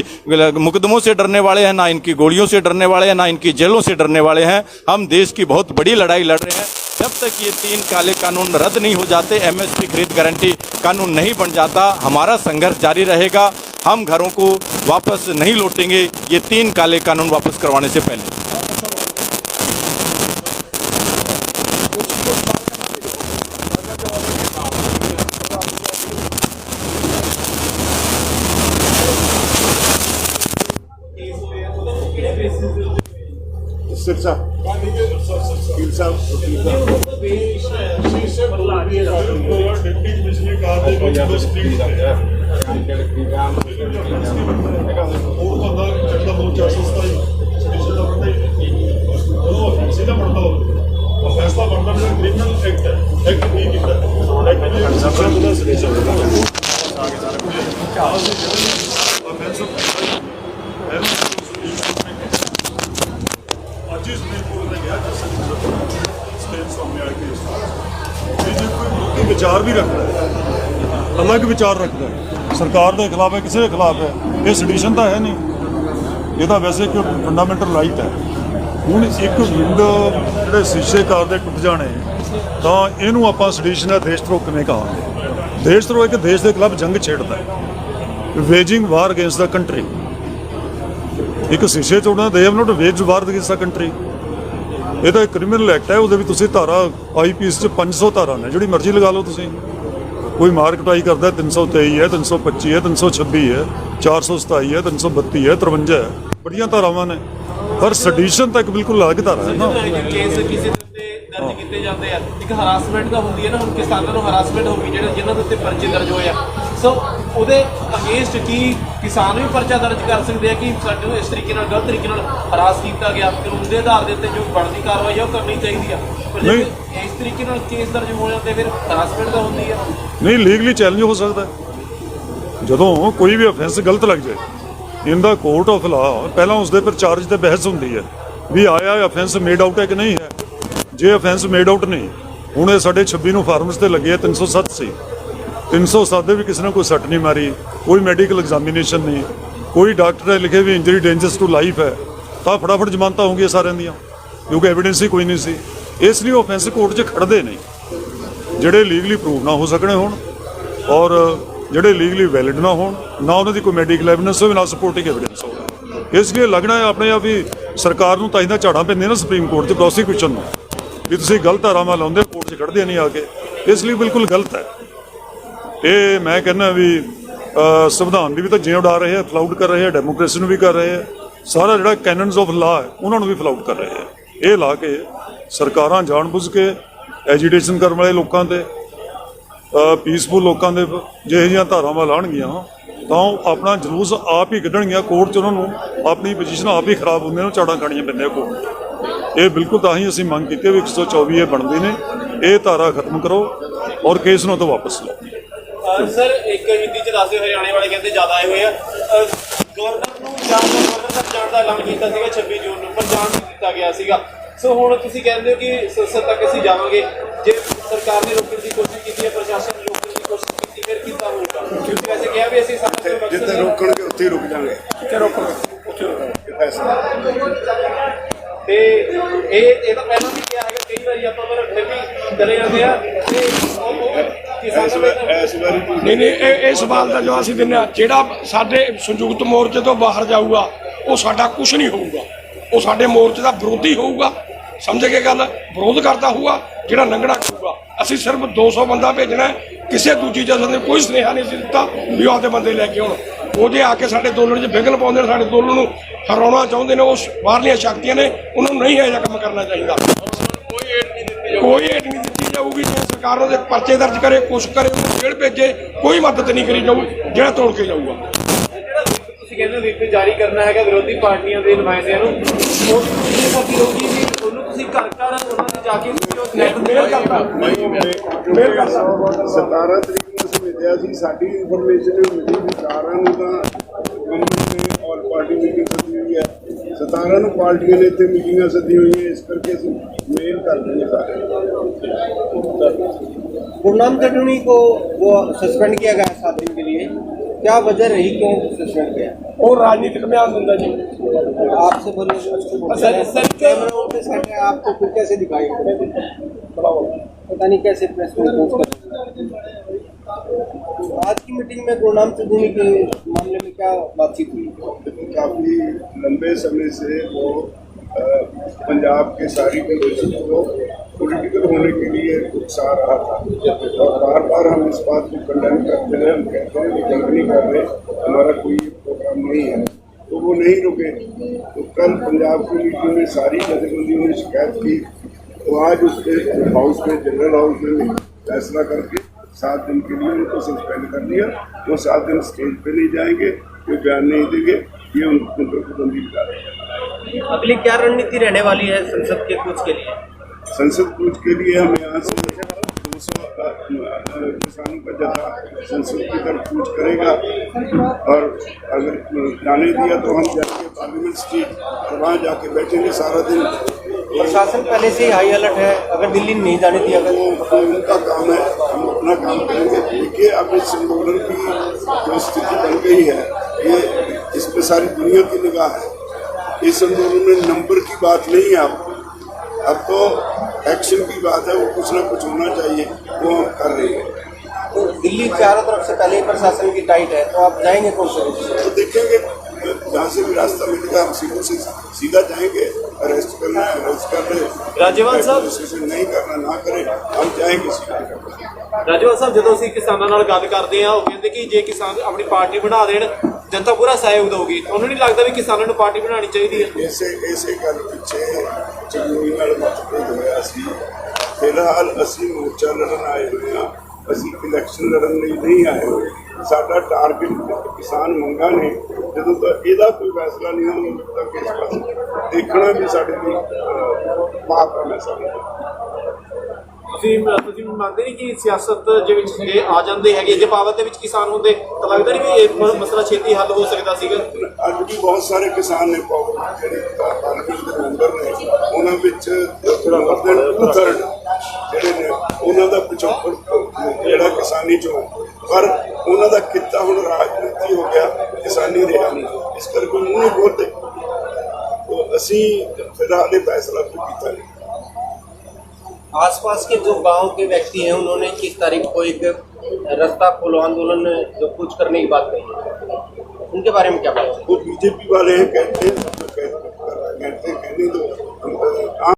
मुकदमों से डरने वाले हैं, ना इनकी गोलियों से डरने वाले हैं, ना इनकी जेलों से डरने वाले हैं। हम देश की बहुत बड़ी लड़ाई लड़ रहे हैं। जब तक ये 3 काले कानून रद्द नहीं हो जाते, एमएसपी खरीद गारंटी कानून नहीं बन जाता, हमारा संघर्ष जारी रहेगा। हम घरों को वापस नहीं लौटेंगे ये 3 काले कानून वापस करवाने से पहले। सिरसा वकील साहब फैसला बनता है क्रिमिनल एक्ट है, एक्ट नहीं किया ਅੱਜ ਇਸ ਸੁਪਰੀਮ ਕੋਰਟ ਨੇ ਕਿਹਾ ਜਸਟਿਸ ਸਾਹਮਣੇ ਆ ਕੇ ਜੇ ਕੋਈ ਵਿਚਾਰ ਵੀ ਰੱਖਦਾ ਹੈ, ਅਲੱਗ ਵਿਚਾਰ ਰੱਖਦਾ ਹੈ, ਸਰਕਾਰ ਦੇ ਖਿਲਾਫ ਹੈ, ਕਿਸੇ ਦੇ ਖਿਲਾਫ ਹੈ, ਇਹ ਸੈਡੀਸ਼ਨ ਤਾਂ ਹੈ ਨਹੀਂ, ਇਹ ਤਾਂ ਵੈਸੇ ਇੱਕ ਫੰਡਾਮੈਂਟਲ ਰਾਈਟ ਹੈ। ਹੁਣ ਇੱਕ ਵਿੰਡੋ ਜਿਹੜੇ ਸ਼ੀਸ਼ੇ ਕਾਰ ਦੇ ਟੁੱਟ ਜਾਣੇ ਤਾਂ ਇਹਨੂੰ ਆਪਾਂ ਸੈਡੀਸ਼ਨ ਦਾ ਦੇਸ਼ਧਰੋਹ ਕਿਵੇਂ ਕਹਾਂਗੇ? ਦੇਸ਼ਧਰੋਹ ਇੱਕ ਦੇਸ਼ ਦੇ ਖਿਲਾਫ ਜੰਗ ਛੇੜਦਾ ਹੈ, waging war against the country. ਇੱਕ ਸ਼ੀਸ਼ੇ ਤੋੜਨਾ ਦੇ have not wage war against the country. ਇਹ ਤਾਂ ਇੱਕ ਕ੍ਰਿਮੀਨਲ ਐਕਟ ਹੈ, ਉਹਦੇ ਵੀ ਤੁਸੀਂ ਧਾਰਾ ਆਈਪੀਐਸ 'ਚ 500 ਧਾਰਾ ਨੇ, ਜਿਹੜੀ ਮਰਜ਼ੀ ਲਗਾ ਲਓ ਤੁਸੀਂ। ਕੋਈ ਮਾਰ ਕਟਾਈ ਕਰਦਾ 323 ਹੈ, 325 ਹੈ, 326 ਹੈ, 427 ਹੈ, 332 ਹੈ, 53 ਹੈ, ਬੜੀਆਂ ਧਾਰਾਵਾਂ ਨੇ। ਪਰ ਸੈਡੀਸ਼ਨ ਤਾਂ ਇੱਕ ਬਿਲਕੁਲ ਅਲੱਗ ਧਾਰਾ ਹੈ ਨਾ। ਕੇਸ ਕਿਸੇ ਦੇ ਦਰਜ ਕੀਤੇ ਜਾਂਦੇ ਆ, ਇੱਕ ਹਰਾਸਮੈਂਟ ਦਾ ਹੁੰਦੀ ਹੈ ਨਾ, ਹੁਣ ਕਿਸਾਨਾਂ ਨੂੰ ਹਰਾਸਮੈਂਟ ਹੋ ਗਈ ਜਿਹੜੇ ਜਿਨ੍ਹਾਂ ਦੇ ਉੱਤੇ ਪਰਚੇ ਦਰਜ ਹੋਏ ਆ, ਸੋ ਉਹਦੇ ਅਗੇਂਸਟ ਕੀ ਕਿਸਾਨ ਵੀ ਪਰਚਾ ਦਰਜ ਕਰ ਸਕਦੇ ਆ ਕਿ ਸਾਡੇ ਨੂੰ ਇਸ ਤਰੀਕੇ ਨਾਲ ਗਲਤ ਤਰੀਕੇ ਨਾਲ ਹਰਾਸ ਕੀਤਾ ਗਿਆ, ਕਾਨੂੰਨ ਦੇ ਆਧਾਰ ਦੇ ਉੱਤੇ ਜੋ ਬਣਦੀ ਕਾਰਵਾਈ ਆ ਉਹ ਕਰਨੀ ਚਾਹੀਦੀ ਆ। ਪਰ ਜੇ ਇਸ ਤਰੀਕੇ ਨਾਲ ਕੇਸ ਦਰਜ ਹੋ ਜਾਂਦੇ ਫਿਰ ਹਰਾਸਮੈਂਟ ਤਾਂ ਹੁੰਦੀ ਆ। ਨਹੀਂ, ਲੀਗਲੀ ਚੈਲੰਜ ਹੋ ਸਕਦਾ ਹੈ। ਜਦੋਂ ਕੋਈ ਵੀ ਅਫੈਂਸ ਗਲਤ ਲੱਗ ਜਾਏ ਇਨ ਦਾ ਕੋਰਟ ਆਫ ਲਾ, ਪਹਿਲਾਂ ਉਸਦੇ ਪਰ ਚਾਰਜ ਤੇ ਬਹਿਸ ਹੁੰਦੀ ਹੈ ਵੀ ਆਇਆ ਅਫੈਂਸ ਮੇਡ ਆਊਟ ਹੈ ਕਿ ਨਹੀਂ ਹੈ। ਜੇ ਅਫੈਂਸ ਮੇਡ ਆਊਟ ਨਹੀਂ, ਹੁਣ ਇਹ ਸਾਡੇ 26 ਨੂੰ ਫਾਰਮਸ ਤੇ ਲੱਗੇ 307 ਸੀ, 307 ਦੇ ਵੀ ਕਿਸੇ ਨੇ ਕੋਈ ਸੱਟ ਨਹੀਂ ਮਾਰੀ, ਕੋਈ ਮੈਡੀਕਲ ਐਗਜ਼ਾਮੀਨੇਸ਼ਨ ਨਹੀਂ, ਕੋਈ ਡਾਕਟਰ ਨੇ ਲਿਖੇ ਵੀ ਇੰਜਰੀ ਡੇਂਜਰਸ ਟੂ ਲਾਈਫ ਹੈ, ਤਾਂ ਫਟਾਫਟ ਜ਼ਮਾਨਤਾਂ ਹੋਣਗੀਆਂ ਸਾਰਿਆਂ ਦੀਆਂ, ਕਿਉਂਕਿ ਐਵੀਡੈਂਸ ਹੀ ਕੋਈ ਨਹੀਂ ਸੀ। ਇਸ ਲਈ ਉਹ ਅਫੈਂਸ ਕੋਰਟ 'ਚ ਖੜਦੇ ਨਹੀਂ ਜਿਹੜੇ ਲੀਗਲੀ ਪ੍ਰੂਵ ਨਾ ਹੋ ਸਕਣੇ ਹੋਣ, ਔਰ ਜਿਹੜੇ ਲੀਗਲੀ ਵੈਲਿਡ ਨਾ ਹੋਣ, ਨਾ ਉਹਨਾਂ ਦੀ ਕੋਈ ਮੈਡੀਕਲ ਐਵੀਡੈਂਸ ਹੋਵੇ, ਨਾ ਸਪੋਰਟਿੰਗ ਐਵੀਡੈਂਸ ਹੋਵੇ। ਇਸ ਲਈ ਲੱਗਣਾ ਹੈ ਆਪਣੇ ਆਪ ਹੀ ਸਰਕਾਰ ਨੂੰ ਤਾਂ ਇਹਦਾ ਝਾੜਾਂ ਪੈਂਦੀਆਂ ਨਾ ਸੁਪਰੀਮ ਕੋਰਟ 'ਚ ਪ੍ਰੋਸੀਕਿਊਸ਼ਨ ਨੂੰ, ਵੀ ਤੁਸੀਂ ਗਲਤ ਧਾਰਾਵਾਂ ਲਾਉਂਦੇ ਕੋਰਟ 'ਚ ਖੜਦੇ ਨਹੀਂ ਆ ਕੇ। ਇਸ ਲਈ ਬਿਲਕੁਲ ਗਲਤ ਹੈ ਇਹ। ਮੈਂ ਕਹਿੰਦਾ ਵੀ ਸੰਵਿਧਾਨ ਦੀ ਵੀ ਤਾਂ ਜੇ ਉਡਾ ਰਹੇ ਆ, ਫਲਾਊਟ ਕਰ ਰਹੇ ਆ, ਡੈਮੋਕ੍ਰੇਸੀ ਨੂੰ ਵੀ ਕਰ ਰਹੇ ਆ, ਸਾਰਾ ਜਿਹੜਾ ਕੈਨਨਸ ਆਫ ਲਾ ਹੈ ਉਹਨਾਂ ਨੂੰ ਵੀ ਫਲਾਊਟ ਕਰ ਰਹੇ ਆ। ਇਹ ਲਾ ਕੇ ਸਰਕਾਰਾਂ ਜਾਣਬੁੱਝ ਕੇ ਐਜੀਟੇਸ਼ਨ ਕਰਨ ਵਾਲੇ ਲੋਕਾਂ ਤੇ, ਪੀਸਫੁਲ ਲੋਕਾਂ ਦੇ ਜਿਹੋ ਜਿਹੀਆਂ ਧਾਰਾਵਾਂ ਲਾਉਣਗੀਆਂ ਤਾਂ ਉਹ ਆਪਣਾ ਜਲੂਸ ਆਪ ਹੀ ਕੱਢਣਗੀਆਂ ਕੋਰਟ 'ਚ। ਉਹਨਾਂ ਨੂੰ ਆਪਣੀ ਪੋਜੀਸ਼ਨ ਆਪ ਹੀ ਖਰਾਬ ਹੁੰਦੀਆਂ ਨੇ, ਝਾੜਾਂ ਖਾਣੀਆਂ ਪੈਂਦੀਆਂ ਕੋਰਟ। ਇਹ ਬਿਲਕੁਲ ਤਾਂ ਹੀ ਅਸੀਂ ਮੰਗ ਕੀਤੀ ਵੀ 124 ਇਹ ਬਣਦੇ ਨੇ, ਇਹ ਧਾਰਾ ਖਤਮ ਕਰੋ ਔਰ ਕੇਸ ਨੂੰ ਤਾਂ ਵਾਪਸ ਲਓ। ਸਰ ਇੱਕ ਹਿੰਦੀ ਚ ਦੱਸਦੇ ਹਰਿਆਣੇ ਵਾਲੇ ਕਹਿੰਦੇ ਜ਼ਿਆਦਾ ਆਏ ਹੋਏ ਆ, ਗਵਰਨਰ ਨੂੰ ਗਵਰਨਰ ਸਾਹਿਬ ਜਾਣ ਦਾ ਐਲਾਨ ਕੀਤਾ ਸੀਗਾ 26 ਜੂਨ ਨੂੰ, ਪਰ ਜਾਣ ਨਹੀਂ ਦਿੱਤਾ ਗਿਆ ਸੀਗਾ। ਸੋ ਹੁਣ ਤੁਸੀਂ ਕਹਿੰਦੇ ਹੋ ਕਿ ਸੰਸਦ ਤੱਕ ਅਸੀਂ ਜਾਵਾਂਗੇ, ਜੇ ਸਰਕਾਰ ਨੇ ਰੋਕਣ ਦੀ ਕੋਸ਼ਿਸ਼ ਕੀਤੀ ਹੈ, ਪ੍ਰਸ਼ਾਸਨ ਨੇ ਰੋਕਣ ਦੀ ਕੋਸ਼ਿਸ਼ ਕੀਤੀ, ਫਿਰ ਕਿੱਦਾਂ ਹੋਊਗਾ? ਕਿਉਂਕਿ ਵੈਸੇ ਕਿਹਾ ਵੀ ਅਸੀਂ ਜਿੱਥੇ ਰੋਕਣਗੇ ਉੱਥੇ ਹੀ ਰੁਕ ਜਾਵਾਂਗੇ, ਤੇ ਇਹ ਤਾਂ ਪਹਿਲਾਂ ਵੀ ਕਿਹਾ ਹੈਗਾ ਕਈ ਵਾਰੀ ਆਪਾਂ, ਪਰ ਫਿਰ ਵੀ ਕਰੇ ਜਾਂਦੇ ਆ। ਨਹੀਂ ਇਹ ਸਵਾਲ ਦਾ ਜਵਾਬ ਅਸੀਂ ਦਿੰਦੇ ਹਾਂ। ਜਿਹੜਾ ਸਾਡੇ ਸੰਯੁਕਤ ਮੋਰਚੇ ਤੋਂ ਬਾਹਰ ਜਾਊਗਾ ਉਹ ਸਾਡਾ ਕੁਝ ਨਹੀਂ ਹੋਊਗਾ, ਉਹ ਸਾਡੇ ਮੋਰਚੇ ਦਾ ਵਿਰੋਧੀ ਹੋਊਗਾ। ਸਮਝ ਕੇ ਗੱਲ, ਵਿਰੋਧ ਕਰਦਾ ਹੋਊਗਾ ਜਿਹੜਾ ਲੰਘਣਾ ਕਰੂਗਾ। ਅਸੀਂ ਸਿਰਫ 200 ਬੰਦਾ ਭੇਜਣਾ, ਕਿਸੇ ਦੂਜੀ ਜਥੇ ਨੇ ਕੋਈ ਸੁਨੇਹਾ ਨਹੀਂ ਦਿੱਤਾ ਵੀ ਉਹ ਆਪਦੇ ਬੰਦੇ ਲੈ ਕੇ ਆਉਣ। ਉਹ ਜੇ ਆ ਕੇ ਸਾਡੇ ਅੰਦੋਲਨ 'ਚ ਵਿਘਨ ਪਾਉਂਦੇ ਨੇ, ਸਾਡੇ ਅੰਦੋਲਨ ਨੂੰ ਹਰਾਉਣਾ ਚਾਹੁੰਦੇ ਨੇ, ਉਹ ਬਾਹਰਲੀਆਂ ਸ਼ਕਤੀਆਂ ਨੇ, ਉਹਨਾਂ ਨੂੰ ਨਹੀਂ ਇਹੋ ਜਿਹਾ ਕੰਮ ਕਰਨਾ ਚਾਹੀਦਾ। ਕੋਈ ਏਡ ਨਹੀਂ ਦਿੱਤੀ कोई हेठ नहीं दी जाऊगी। जो सरकार ਉਹਦੇ ਪਰਚੇ ਦਰਜ ਕਰੇ, ਕੁਛ ਕਰੇ, ਉਹਨੂੰ ਜੇਲ੍ਹ ਭੇਜੇ, ਕੋਈ ਮਦਦ ਨਹੀਂ ਕਰੀ ਜਾਊ ਜਿਹੜਾ ਤੋੜ ਕੇ ਜਾਊਗਾ। ਤੁਸੀਂ ਕਹਿੰਦੇ ਵਿਪ ਜਾਰੀ ਕਰਨਾ ਹੈਗਾ ਵਿਰੋਧੀ ਪਾਰਟੀਆਂ ਦੇ ਨੁਮਾਇੰਦਿਆਂ ਨੂੰ, ਉਹ ਕੀ ਕਰਦੀ ਹੋਊਗੀ ਵੀ ਉਹਨੂੰ ਤੁਸੀਂ ਘਰ ਘਰ ਉਹਨਾਂ ਦੇ ਜਾ ਕੇ ਮੇਲ ਕਰਦਾ 17 ਤਰੀਕ ਨੂੰ ਅਸੀਂ ਮਿਲਿਆ ਸੀ। ਸਾਡੀ ਇਨਫੋਰਮੇਸ਼ਨ ਮਿਲੀ ਵੀ 4 ਨੂੰ ਤਾਂ ਗਵਰਨਮੈਂਟ ਨੇ ਆਲ ਪਾਰਟੀ ਮੀਟਿੰਗ ਸੱਦੀ ਹੋਈ ਹੈ, 17 ਨੂੰ ਪਾਰਟੀਆਂ ਨੇ ਇੱਥੇ ਮੀਟਿੰਗਾਂ ਸੱਦੀ ਹੋਈਆਂ। ਇਸ ਕਰਕੇ ਅਸੀਂ ਮੇਲ ਕਰ ਦਿੰਦੇ ਸਾਰੇ। गुरनाम टंडनी को वो सस्पेंड किया गया 7 दिन के लिए, क्या वजह रही, क्यों सस्पेंड किया? ਉਹ ਰਾਜਨੀਤਿਕ ਬਿਆਨ ਦਿੰਦਾ ਜੀ। आपसे बोलिए कैमरा पे सेट है, आपको फिर कैसे दिखाई पता नहीं कैसे प्रेस में पोस्ट कर। आज की मीटिंग में गुरनाम टंडनी के मामले में क्या बातचीत हुई? काफ़ी लंबे समय से वो पंजाब के सारी कंडीशन को पॉलिटिकल होने के लिए उकसा रहा था और बार बार हम इस बात को कंडेम करते हैं। हम कहते हैं कि जंग नहीं कर रहे, हमारा कोई प्रोग्राम नहीं है, तो वो नहीं रुके। तो कल पंजाब की मीटिंग में सारी जथेबंदियों ने शिकायत की, तो आज उसके हाउस में, जनरल हाउस में फैसला करके 7 दिन के लिए उनको सस्पेंड कर दिया। वो 7 दिन स्टेज पे नहीं जाएंगे, कोई बयान नहीं देंगे, ये उनको प्रतिबंधित कर रहे हैं। अगली क्या रणनीति रहने वाली है संसद के कूच के लिए? संसद कूच के लिए हम यहाँ से 200 किसानों का जथा संसद की तरफ कूच करेगा और अगर जाने दिया तो हम जाके पार्लियामेंट स्ट्रीट और वहाँ जाके बैठेंगे सारा दिन। प्रशासन पहले से ही हाई अलर्ट है, अगर दिल्ली नहीं जाने दिया अगर उनका काम है, हम अपना काम करेंगे। देखिए अब इस आंदोलन की जो स्थिति बन गई है, ये इस पर सारी दुनिया की निगाह है। इस आंदोलन में नंबर की बात नहीं है, अब तो एक्शन की बात है। वो कुछ ना कुछ होना चाहिए, वो हम कर रहे हैं। तो दिल्ली चारों तरफ से पहले ही प्रशासन की टाइट है, तो आप जाएंगे कौन से रूट से? तो देखेंगे जहाँ से भी रास्ता मिलेगा हम सीधा जाएंगे। अरेस्ट करना है अरेस्ट कर रहे, ਰਾਜੇਵਾਲ ਸਾਹਿਬ नहीं करना ना करें, हम जाएंगे सीधा। ਰਾਜੇਵਾਲ ਸਾਹਿਬ ਜਦੋਂ ਅਸੀਂ ਕਿਸਾਨਾਂ ਨਾਲ ਗੱਲ ਕਰਦੇ ਆ, ਉਹ ਕਹਿੰਦੇ ਕਿ ਜੇ ਕਿਸਾਨ ਆਪਣੀ ਪਾਰਟੀ ਬਣਾ ਦੇਣ ਜਨਤਾ ਪੂਰਾ ਸਹਿਯੋਗ ਦੇਊਗੀ। ਤੁਹਾਨੂੰ ਨਹੀਂ ਲੱਗਦਾ ਵੀ ਕਿਸਾਨਾਂ ਨੂੰ ਪਾਰਟੀ ਬਣਾਉਣੀ ਚਾਹੀਦੀ ਹੈ? ਇਸੇ ਗੱਲ ਪਿੱਛੇ ਚੰਗੂਈ ਨਾਲ ਮਤਭੇਦ ਹੋਇਆ ਸੀ। ਫਿਲਹਾਲ ਅਸੀਂ ਮੋਰਚਾ ਲੜਨ ਆਏ ਹੋਏ ਹਾਂ, ਅਸੀਂ ਇਲੈਕਸ਼ਨ ਲੜਨ ਲਈ ਨਹੀਂ ਆਏ ਹੋਏ। ਸਾਡਾ ਟਾਰਗੇਟ ਕਿਸਾਨ ਮੰਗਾਂ ਨੇ। ਜਦੋਂ ਤੱਕ ਇਹਦਾ ਕੋਈ ਫੈਸਲਾ ਨਹੀਂ ਹੋਊਗਾ, ਉਦੋਂ ਤੱਕ ਇਸ ਪਾਸੇ ਦੇਖਣਾ ਵੀ ਸਾਡੇ ਲਈ ਪਾਪ ਹੈ। ਮੈਂ ਸਮਝਦਾ ਤੁਸੀਂ ਮੰਨਦੇ ਨਹੀਂ ਕਿ ਸਿਆਸਤ ਦੇ ਵਿੱਚ ਜੇ ਆ ਜਾਂਦੇ ਹੈਗੇ, ਜੇ ਪਾਵਰ ਦੇ ਵਿੱਚ ਕਿਸਾਨ ਹੁੰਦੇ ਤਾਂ ਲੱਗਦਾ ਨਹੀਂ ਵੀ ਇਹ ਮਸਲਾ ਛੇਤੀ ਹੱਲ ਹੋ ਸਕਦਾ ਸੀਗਾ? ਅੱਜ ਵੀ ਬਹੁਤ ਸਾਰੇ ਕਿਸਾਨ ਨੇ ਜਿਹੜੇ ਪਾਰਲੀਮੈਂਟ ਦੇ ਮੈਂਬਰ ਨੇ, ਉਹਨਾਂ ਵਿੱਚ ਥਰਡ ਜਿਹੜੇ ਨੇ ਉਹਨਾਂ ਦਾ ਪਿਛੋਕੜ ਜਿਹੜਾ ਕਿਸਾਨੀ ਚੋਂ, ਪਰ ਉਹਨਾਂ ਦਾ ਕਿੱਤਾ ਹੁਣ ਰਾਜਨੀਤੀ ਹੋ ਗਿਆ, ਕਿਸਾਨੀ ਰਿਹਾ ਨਹੀਂ। ਇਸ ਕਰਕੇ ਮੂੰਹ ਨਹੀਂ ਬੋਲਦੇ। ਅਸੀਂ ਫਿਲਹਾਲ ਇਹ ਫੈਸਲਾ ਕੋਈ ਕੀਤਾ नहीं। आसपास के जो गांव के व्यक्ति हैं उन्होंने किस तारीख को एक रास्ता खोलो आंदोलन जो कुछ करने की बात कही है, उनके बारे में क्या बात है? वो बीजेपी वाले हैं, कहते हैं